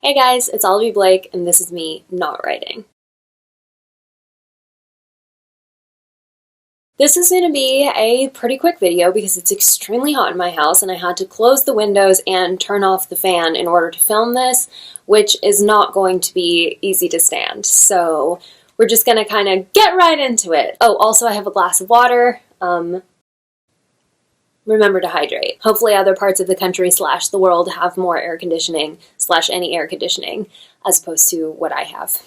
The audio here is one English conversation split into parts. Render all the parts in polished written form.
Hey guys, it's Olivie Blake, and this is me not writing. This is going to be a pretty quick video because it's extremely hot in my house and I had to close the windows and turn off the fan in order to film this, which is not going to be easy to stand. So we're just going to kind of get right into it. Oh, also I have a glass of water. Remember to hydrate. Hopefully other parts of the country / the world have more air conditioning / any air conditioning as opposed to what I have.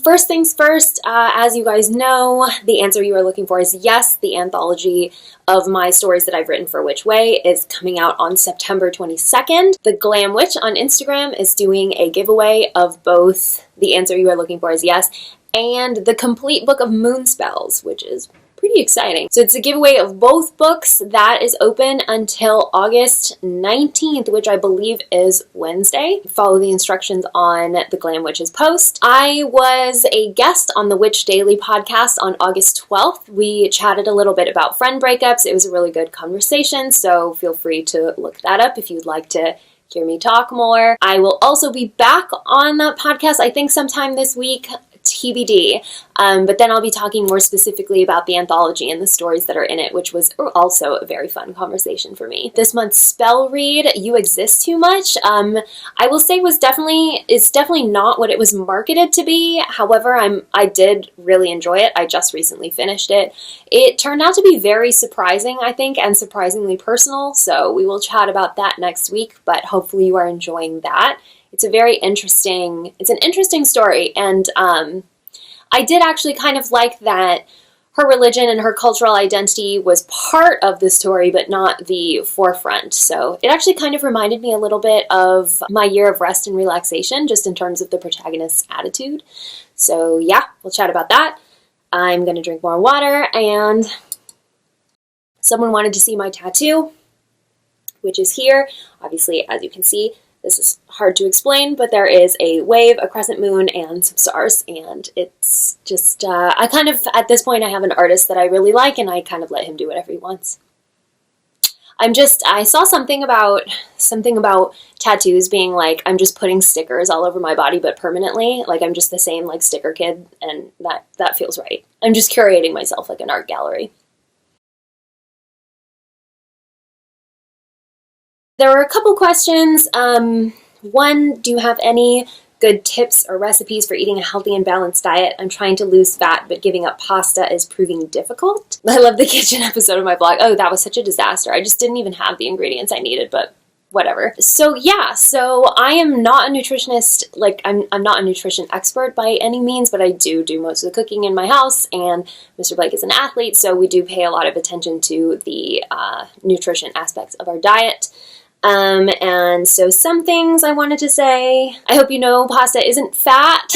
First things first, as you guys know, the answer you are looking for is yes. The anthology of my stories that I've written for Which Way is coming out on September 22nd. The Glam Witch on Instagram is doing a giveaway of both The Answer You Are Looking For Is Yes and the complete book of moon spells, which is pretty exciting. So it's a giveaway of both books that is open until August 19th, which I believe is Wednesday. Follow the instructions on the Glam Witch's post. I was a guest on the Witch Daily podcast on August 12th. We chatted a little bit about friend breakups. It was a really good conversation, so feel free to look that up if you'd like to hear me talk more. I will also be back on that podcast, I think sometime this week, TBD, but then I'll be talking more specifically about the anthology and the stories that are in it, which was also a very fun conversation for me. This month's spell read, You Exist Too Much, I will say it's definitely not what it was marketed to be. However, I did really enjoy it. I just recently finished it. It turned out to be very surprising, I think, and surprisingly personal, so we will chat about that next week, but hopefully you are enjoying that. It's an interesting story, and I did actually kind of like that her religion and her cultural identity was part of the story, but not the forefront. So it actually kind of reminded me a little bit of My Year of Rest and Relaxation, just in terms of the protagonist's attitude. So yeah, we'll chat about that. I'm going to drink more water, and someone wanted to see my tattoo, which is here. Obviously, as you can see, this is hard to explain, but there is a wave, a crescent moon, and some stars, and it's just, I kind of, at this point, I have an artist that I really like, and I kind of let him do whatever he wants. I saw something about tattoos being like, I'm just putting stickers all over my body, but permanently, like I'm just the same, like, sticker kid, and that feels right. I'm just curating myself like an art gallery. There were a couple questions. One, do you have any good tips or recipes for eating a healthy and balanced diet? I'm trying to lose fat, but giving up pasta is proving difficult. I love the kitchen episode of my blog. Oh, that was such a disaster. I just didn't even have the ingredients I needed, but whatever. So yeah, so I am not a nutritionist, like I'm not a nutrition expert by any means, but I do most of the cooking in my house, and Mr. Blake is an athlete, so we do pay a lot of attention to the nutrition aspects of our diet. And so some things I wanted to say. I hope you know pasta isn't fat,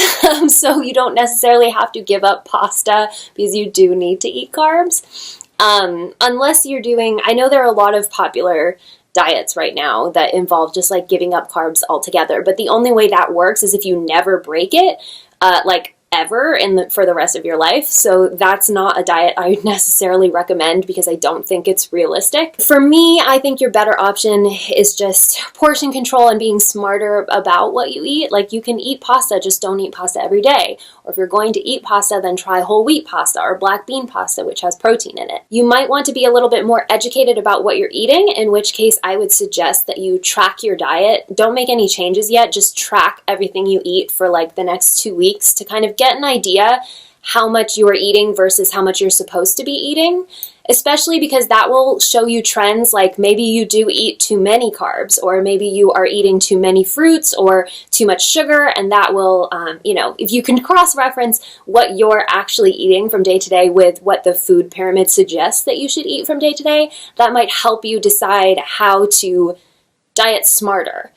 so you don't necessarily have to give up pasta because you do need to eat carbs. Unless you're doing, I know there are a lot of popular diets right now that involve just like giving up carbs altogether, but the only way that works is if you never break it, like ever for the rest of your life. So that's not a diet I would necessarily recommend because I don't think it's realistic. For me, I think your better option is just portion control and being smarter about what you eat. Like you can eat pasta, just don't eat pasta every day. Or if you're going to eat pasta, then try whole wheat pasta or black bean pasta, which has protein in it. You might want to be a little bit more educated about what you're eating, in which case I would suggest that you track your diet. Don't make any changes yet, just track everything you eat for like the next 2 weeks to kind of get an idea how much you are eating versus how much you're supposed to be eating, especially because that will show you trends like maybe you do eat too many carbs, or maybe you are eating too many fruits or too much sugar, and that will, if you can cross-reference what you're actually eating from day to day with what the food pyramid suggests that you should eat from day to day, that might help you decide how to diet smarter.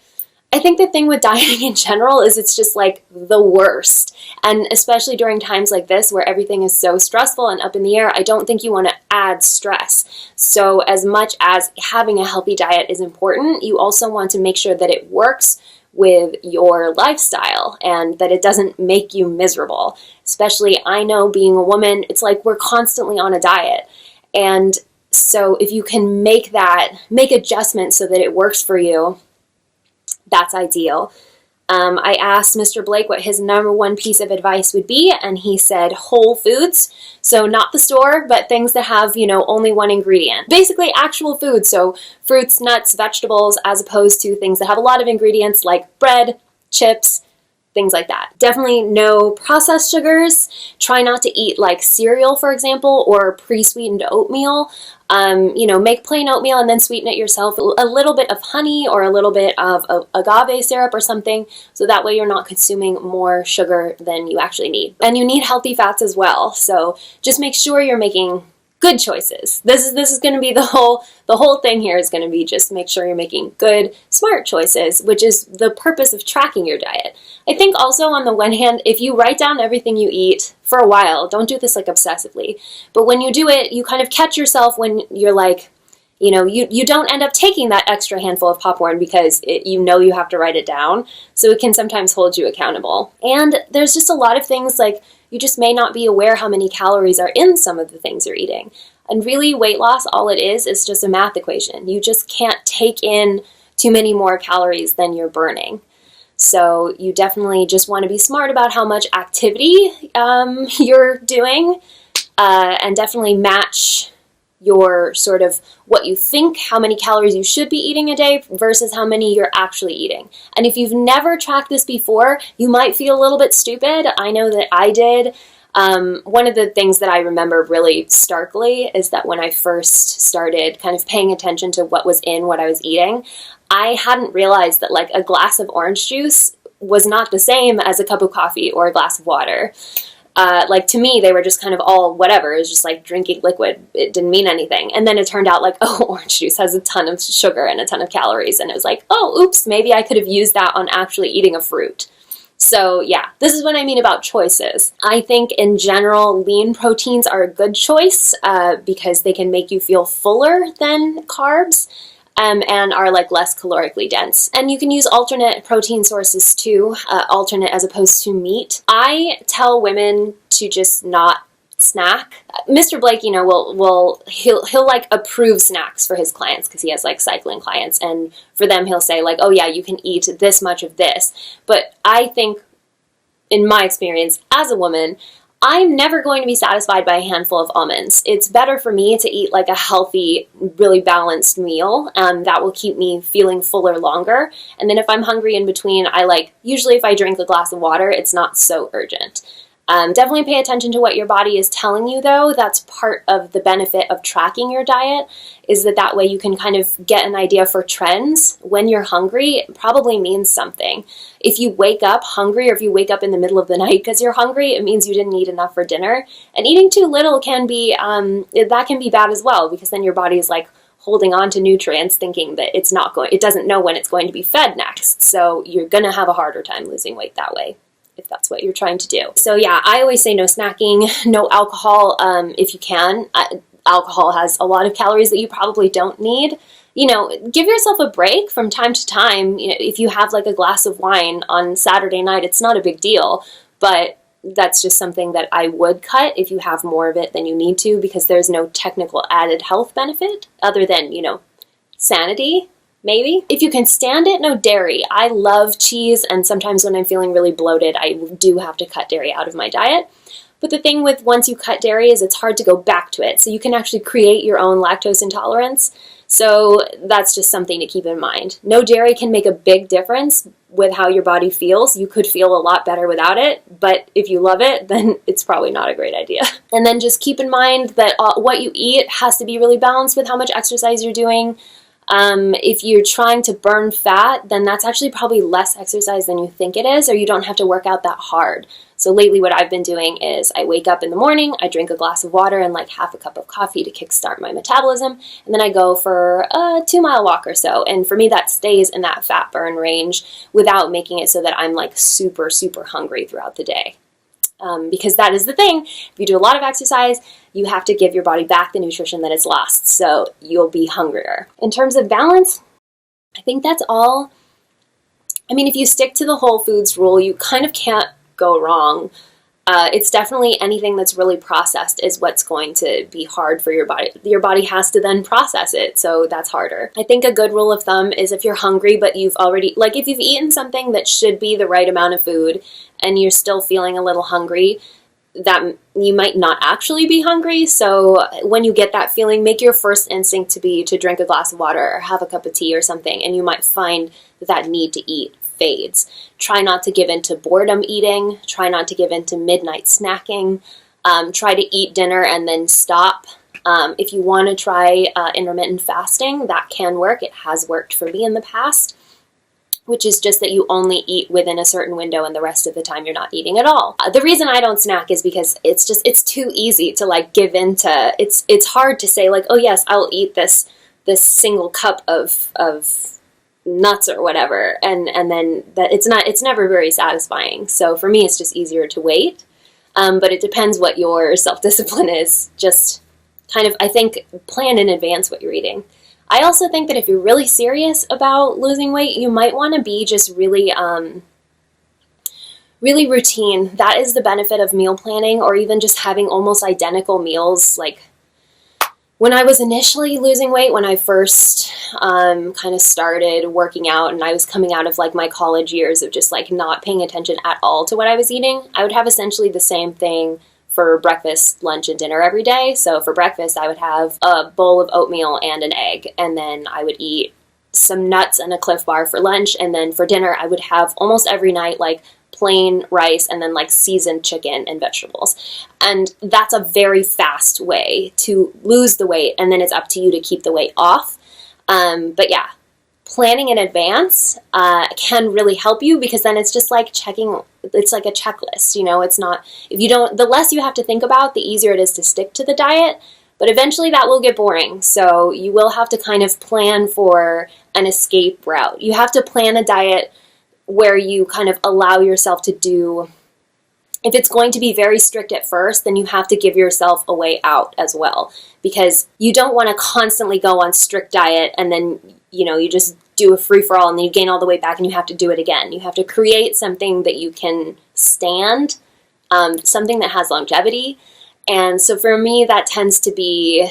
I think the thing with dieting in general is it's just like the worst. And especially during times like this where everything is so stressful and up in the air, I don't think you want to add stress. So as much as having a healthy diet is important, you also want to make sure that it works with your lifestyle and that it doesn't make you miserable. Especially, I know being a woman, it's like we're constantly on a diet. And so if you can make adjustments so that it works for you, that's ideal. I asked Mr. Blake what his number one piece of advice would be, and he said whole foods. So not the store, but things that have, only one ingredient. Basically actual food, so fruits, nuts, vegetables, as opposed to things that have a lot of ingredients like bread, chips, things like that. Definitely no processed sugars. Try not to eat like cereal, for example, or pre-sweetened oatmeal. Make plain oatmeal and then sweeten it yourself. A little bit of honey or a little bit of agave syrup or something, so that way you're not consuming more sugar than you actually need. And you need healthy fats as well, so just make sure you're making good choices. This is going to be the whole thing here is going to be just make sure you're making good, smart choices, which is the purpose of tracking your diet. I think also on the one hand, if you write down everything you eat for a while, don't do this like obsessively, but when you do it, you kind of catch yourself when you're like, you don't end up taking that extra handful of popcorn because you have to write it down. So it can sometimes hold you accountable. And there's just a lot of things like you just may not be aware how many calories are in some of the things you're eating. And really, weight loss, all it is just a math equation. You just can't take in too many more calories than you're burning. So you definitely just want to be smart about how much activity you're doing, and definitely match your sort of what you think, how many calories you should be eating a day versus how many you're actually eating. And if you've never tracked this before, you might feel a little bit stupid. I know that I did. One of the things that I remember really starkly is that when I first started kind of paying attention to what was in what I was eating, I hadn't realized that like a glass of orange juice was not the same as a cup of coffee or a glass of water. To me, they were just kind of all whatever. It was just like drinking liquid. It didn't mean anything. And then it turned out like, oh, orange juice has a ton of sugar and a ton of calories. And it was like, oh, oops, maybe I could have used that on actually eating a fruit. So yeah, this is what I mean about choices. I think in general, lean proteins are a good choice because they can make you feel fuller than carbs. And are like less calorically dense. And you can use alternate protein sources too, alternate as opposed to meat. I tell women to just not snack. Mr. Blake, he'll like approve snacks for his clients because he has like cycling clients, and for them he'll say like, oh yeah, you can eat this much of this. But I think, in my experience as a woman, I'm never going to be satisfied by a handful of almonds. It's better for me to eat like a healthy, really balanced meal, and that will keep me feeling fuller longer. And then if I'm hungry in between, usually if I drink a glass of water, it's not so urgent. Definitely pay attention to what your body is telling you though. That's part of the benefit of tracking your diet, is that way you can kind of get an idea for trends. When you're hungry, it probably means something. If you wake up hungry, or if you wake up in the middle of the night because you're hungry, it means you didn't eat enough for dinner. And eating too little can be, that can be bad as well, because then your body is like holding on to nutrients thinking that it doesn't know when it's going to be fed next. So you're going to have a harder time losing weight that way, if that's what you're trying to do. So yeah, I always say no snacking, no alcohol if you can. Alcohol has a lot of calories that you probably don't need. Give yourself a break from time to time. If you have like a glass of wine on Saturday night, it's not a big deal, but that's just something that I would cut if you have more of it than you need to, because there's no technical added health benefit other than, sanity. Maybe. If you can stand it, no dairy. I love cheese, and sometimes when I'm feeling really bloated, I do have to cut dairy out of my diet. But the thing with once you cut dairy is it's hard to go back to it. So you can actually create your own lactose intolerance. So that's just something to keep in mind. No dairy can make a big difference with how your body feels. You could feel a lot better without it, but if you love it, then it's probably not a great idea. And then just keep in mind that what you eat has to be really balanced with how much exercise you're doing. If you're trying to burn fat, then that's actually probably less exercise than you think it is, or you don't have to work out that hard. So lately what I've been doing is I wake up in the morning, I drink a glass of water and like half a cup of coffee to kickstart my metabolism, and then I go for a 2-mile walk or so. And for me, that stays in that fat burn range without making it so that I'm like super, super hungry throughout the day. Because that is the thing. If you do a lot of exercise, you have to give your body back the nutrition that it's lost, so you'll be hungrier. In terms of balance, I think that's all. I mean, if you stick to the whole foods rule, you kind of can't go wrong. It's definitely anything that's really processed is what's going to be hard for your body. Your body has to then process it, so that's harder. I think a good rule of thumb is if you're hungry but you've already, like if you've eaten something that should be the right amount of food and you're still feeling a little hungry, that you might not actually be hungry. So when you get that feeling, make your first instinct to be to drink a glass of water or have a cup of tea or something, and you might find that need to eat fades. Try not to give in to boredom eating. Try not to give in to midnight snacking. Try to eat dinner and then stop. If you want to try intermittent fasting, that can work. It has worked for me in the past, which is just that you only eat within a certain window and the rest of the time you're not eating at all. The reason I don't snack is because it's too easy to like give in to, it's hard to say like, oh yes, I'll eat this single cup of nuts or whatever, and then that it's never very satisfying. So for me it's just easier to wait, but it depends what your self-discipline is. Just kind of, I think, plan in advance what you're eating. I also think that if you're really serious about losing weight, you might want to be just really really routine. That is the benefit of meal planning, or even just having almost identical meals. Like when I was initially losing weight, when I first kind of started working out and I was coming out of like my college years of just like not paying attention at all to what I was eating, I would have essentially the same thing for breakfast, lunch, and dinner every day. So for breakfast, I would have a bowl of oatmeal and an egg, and then I would eat some nuts and a Cliff Bar for lunch, and then for dinner, I would have almost every night like plain rice and then like seasoned chicken and vegetables. And that's a very fast way to lose the weight, and then it's up to you to keep the weight off. But yeah, planning in advance can really help you, because then it's just like checking, it's like a checklist, you know. It's not, if you don't, the less you have to think about, the easier it is to stick to the diet. But eventually that will get boring, so you will have to kind of plan for an escape route. You have to plan a diet where you kind of allow yourself to do, if it's going to be very strict at first, then you have to give yourself a way out as well, because you don't want to constantly go on strict diet and then, you know, you just do a free-for-all and then you gain all the weight back and you have to do it again. You have to create something that you can stand, something that has longevity. And so for me, that tends to be,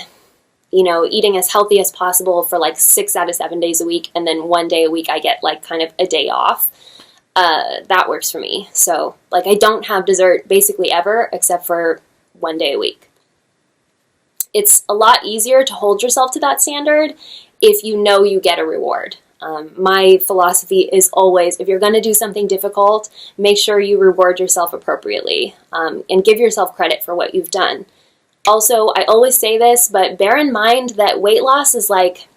you know, eating as healthy as possible for like 6 out of 7 days a week, and then 1 day a week I get like kind of a day off. That works for me. So like I don't have dessert basically ever, except for 1 day a week. It's a lot easier to hold yourself to that standard if you know you get a reward. My philosophy is always, if you're going to do something difficult, make sure you reward yourself appropriately, and give yourself credit for what you've done. Also, I always say this, but bear in mind that weight loss is like,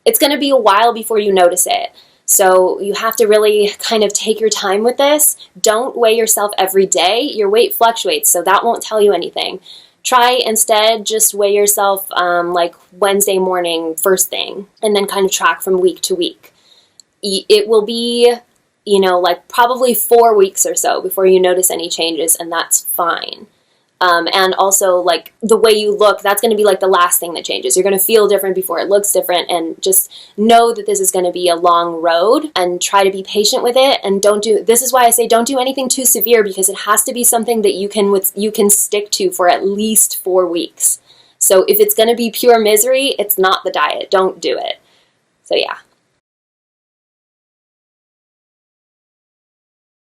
it's going to be a while before you notice it. So you have to really kind of take your time with this. Don't weigh yourself every day. Your weight fluctuates, so that won't tell you anything. Try instead just weigh yourself like Wednesday morning, first thing, and then kind of track from week to week. It will be, you know, like probably 4 weeks or so before you notice any changes, and that's fine. And also, like, the way you look, that's going to be like the last thing that changes. You're going to feel different before it looks different, and just know that this is going to be a long road, and try to be patient with it. And this is why I say don't do anything too severe, because it has to be something that you can stick to for at least 4 weeks. So if it's going to be pure misery, it's not the diet. Don't do it. So yeah.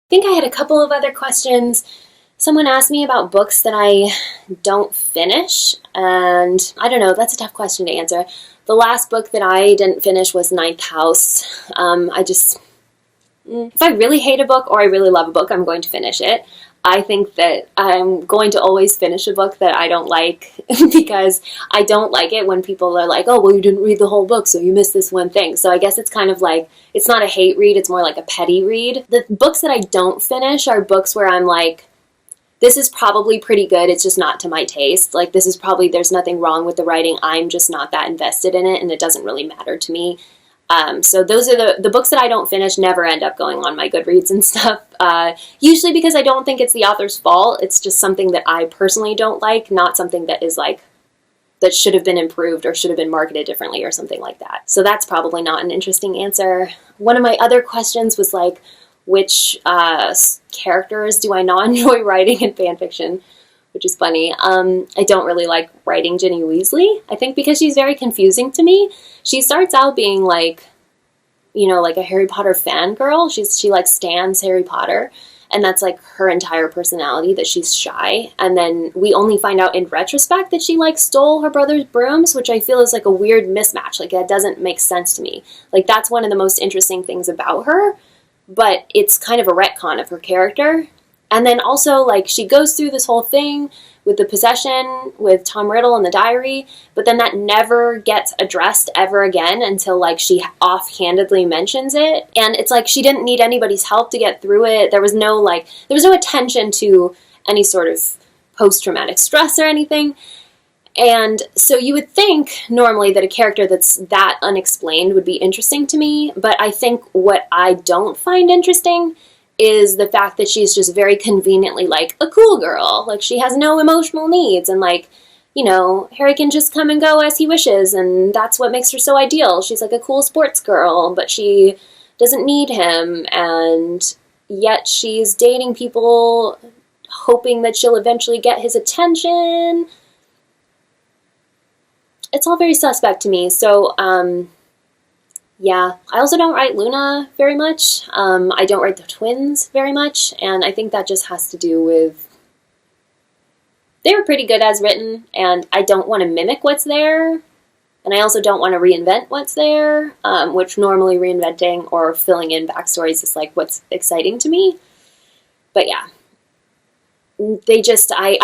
I think I had a couple of other questions. Someone asked me about books that I don't finish, and I don't know, that's a tough question to answer. The last book that I didn't finish was Ninth House. If I really hate a book or I really love a book, I'm going to finish it. I think that I'm going to always finish a book that I don't like, because I don't like it when people are like, oh, well, you didn't read the whole book, so you missed this one thing. So I guess it's kind of like, it's not a hate read, it's more like a petty read. The books that I don't finish are books where I'm like, this is probably pretty good, it's just not to my taste. Like, this is probably, there's nothing wrong with the writing, I'm just not that invested in it, and it doesn't really matter to me. So those are the books that I don't finish never end up going on my Goodreads and stuff. Usually because I don't think it's the author's fault, it's just something that I personally don't like, not something that is like, that should have been improved or should have been marketed differently or something like that. So that's probably not an interesting answer. One of my other questions was like, which characters do I not enjoy writing in fanfiction, which is funny. I don't really like writing Ginny Weasley, I think because she's very confusing to me. She starts out being like, like a Harry Potter fangirl. She like stans Harry Potter, and that's like her entire personality, that she's shy. And then we only find out in retrospect that she like stole her brother's brooms, which I feel is like a weird mismatch. Like that doesn't make sense to me. Like that's one of the most interesting things about her, but it's kind of a retcon of her character. And then also like she goes through this whole thing with the possession with Tom Riddle and the diary, but then that never gets addressed ever again until like she offhandedly mentions it. And it's like she didn't need anybody's help to get through it. There was no attention to any sort of post-traumatic stress or anything. And so you would think normally that a character that's that unexplained would be interesting to me, but I think what I don't find interesting is the fact that she's just very conveniently like a cool girl. Like she has no emotional needs, and like, Harry can just come and go as he wishes, and that's what makes her so ideal. She's like a cool sports girl, but she doesn't need him, and yet she's dating people hoping that she'll eventually get his attention. It's all very suspect to me. So, yeah, I also don't write Luna very much. I don't write the twins very much, and I think that just has to do with they were pretty good as written, and I don't want to mimic what's there, and I also don't want to reinvent what's there, which normally reinventing or filling in backstories is like what's exciting to me. But yeah, they just, I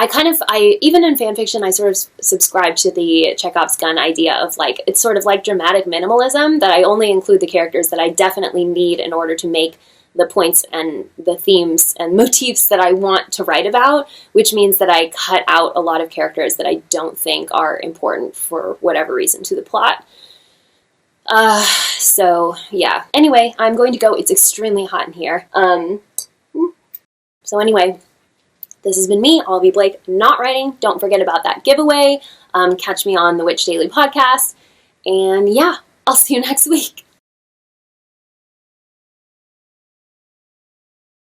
even in fanfiction, I sort of subscribe to the Chekhov's gun idea of like, it's sort of like dramatic minimalism, that I only include the characters that I definitely need in order to make the points and the themes and motifs that I want to write about, which means that I cut out a lot of characters that I don't think are important for whatever reason to the plot. So yeah. Anyway, I'm going to go. It's extremely hot in here. So anyway, this has been me, Olivie Blake, not writing. Don't forget about that giveaway. Catch me on the Witch Daily podcast. And yeah, I'll see you next week.